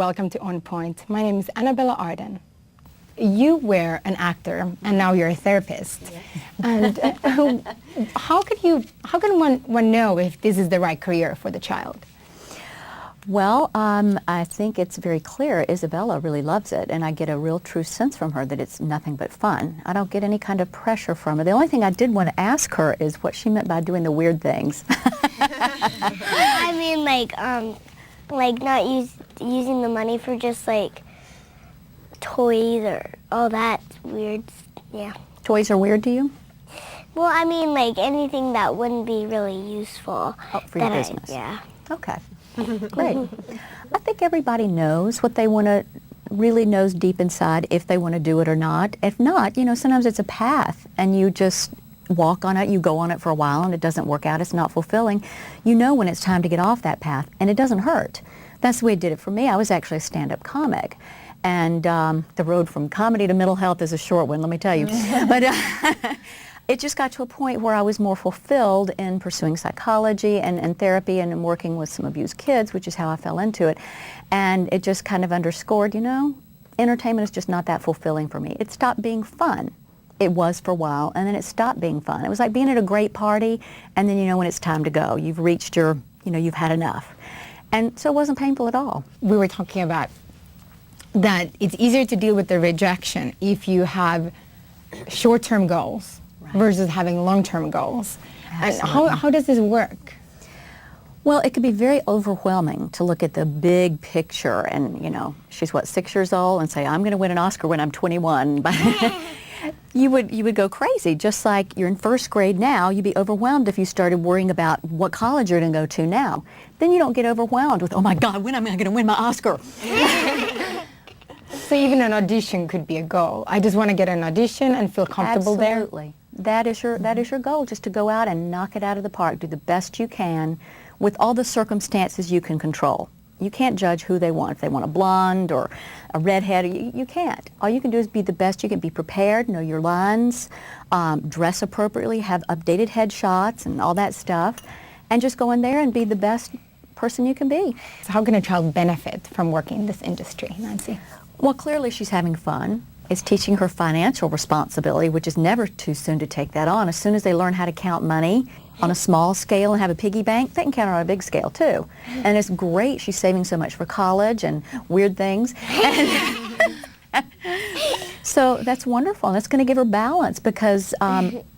welcome to On Point. My name is Annabella Arden. You were an actor and now you're a therapist. Yes. And how can one know if this is the right career for the child? Well, I think it's very clear Isabella really loves it, and I get a real true sense from her that it's nothing but fun. I don't get any kind of pressure from her. The only thing I did want to ask her is what she meant by doing the weird things. I mean, like not using the money for just like toys or all that weird, yeah. Toys are weird to you? Well, I mean, like anything that wouldn't be really useful. Oh, for your business. Yeah. Okay. Great. I think everybody knows what they want to, really knows deep inside if they want to do it or not. If not, you know, sometimes it's a path and you just walk on it, you go on it for a while and it doesn't work out, it's not fulfilling. You know when it's time to get off that path and it doesn't hurt. That's the way it did it for me. I was actually a stand-up comic. And the road from comedy to mental health is a short one, let me tell you. But it just got to a point where I was more fulfilled in pursuing psychology and therapy and working with some abused kids, which is how I fell into it. And it just kind of underscored, you know, entertainment is just not that fulfilling for me. It stopped being fun. It was for a while, and then it stopped being fun. It was like being at a great party, and then you know when it's time to go. You've reached your, you know, you've had enough. And so it wasn't painful at all. We were talking about that it's easier to deal with the rejection if you have short-term goals. Right. Versus having long-term goals. Absolutely. And how does this work? Well, it could be very overwhelming to look at the big picture and, you know, she's what, 6 years old and say, I'm going to win an Oscar when I'm 21. But you would go crazy. Just like you're in first grade now, you'd be overwhelmed if you started worrying about what college you're going to go to now. Then you don't get overwhelmed with, oh my God, when am I going to win my Oscar? So even an audition could be a goal. I just want to get an audition and feel comfortable there. Absolutely. That is your goal, just to go out and knock it out of the park. Do the best you can with all the circumstances you can control. You can't judge who they want. If they want a blonde or a redhead, you can't. All you can do is be the best you can, be prepared, know your lines, dress appropriately, have updated headshots and all that stuff, and just go in there and be the best person you can be. So how can a child benefit from working in this industry, Nancy? Well, clearly she's having fun. It's teaching her financial responsibility, which is never too soon to take that on. As soon as they learn how to count money on a small scale and have a piggy bank, they can count on a big scale too. And it's great. She's saving so much for college and weird things. So that's wonderful. And it's going to give her balance because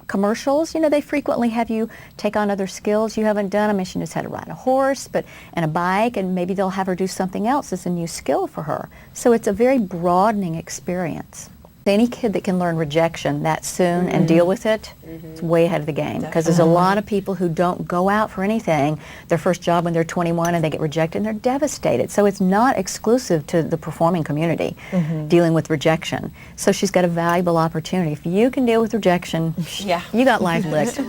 commercials, you know, they frequently have you take on other skills you haven't done. I mean, she knows how to ride a horse and a bike, and maybe they'll have her do something else as a new skill for her. So it's a very broadening experience. Any kid that can learn rejection that soon and deal with it, it's way ahead of the game. Because there's a lot of people who don't go out for anything, their first job when they're 21 and they get rejected and they're devastated. So it's not exclusive to the performing community dealing with rejection. So she's got a valuable opportunity. If you can deal with rejection, you got life licked.